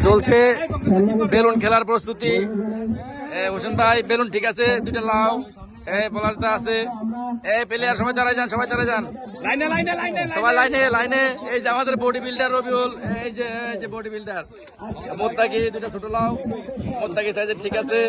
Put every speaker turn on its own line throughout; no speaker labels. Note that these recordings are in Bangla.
চলছে বেলুন খেলার প্রস্তুতি। হোসেন ভাই বেলুন ঠিক আছে, দুইটা লাও। পলাশদা আছে। প্লেয়ার সবাই দাঁড়ায় যান, সবাই দাঁড়ায় যান, সবাই লাইনে লাইনে। এই যে আমাদের বডি বিল্ডার রবিউল, এই যে বডি বিল্ডার মোত্তাকি, দুইটা ছোট লাও। মোত্তাকি সাইজে ঠিক আছে।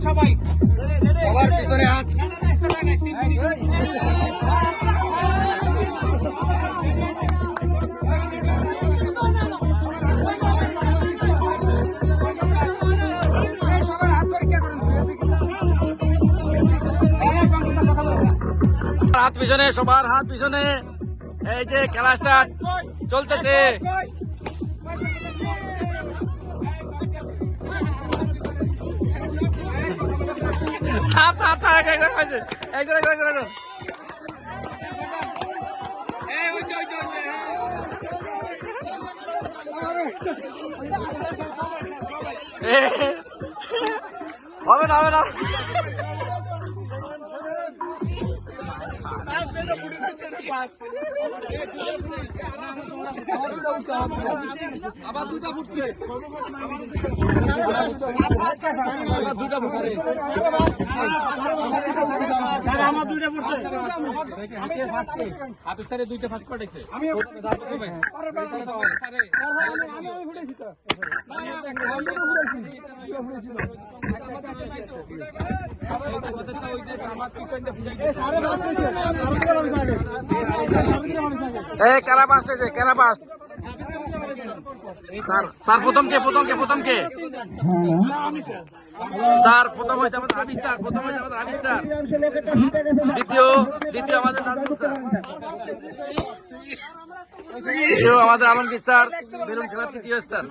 সবার পিছনে হাত। হাত পিছনে, সবার হাত পিছনে। এই যে খেলা স্টার্ট চলতেছে। হবে না, হবে না। আবার দুটা ফুটছে, দুটা ফুটছে, আমার দুইটা ফুটছে। হাফিজ স্যারে দুইটা ফার্স্ট পাঠাইছে। কারাবাস কারাবাস। স্যার স্যার প্রথম কে স্যার প্রথম হয়েছে আমাদের হাবিজ স্যার, প্রথম হয়েছে আমাদের হাবিজ স্যার। দ্বিতীয় আমাদের নাজমুল স্যার, তৃতীয় আমাদের আলমগীর স্যার। বেলুন খেলার তৃতীয় স্থান।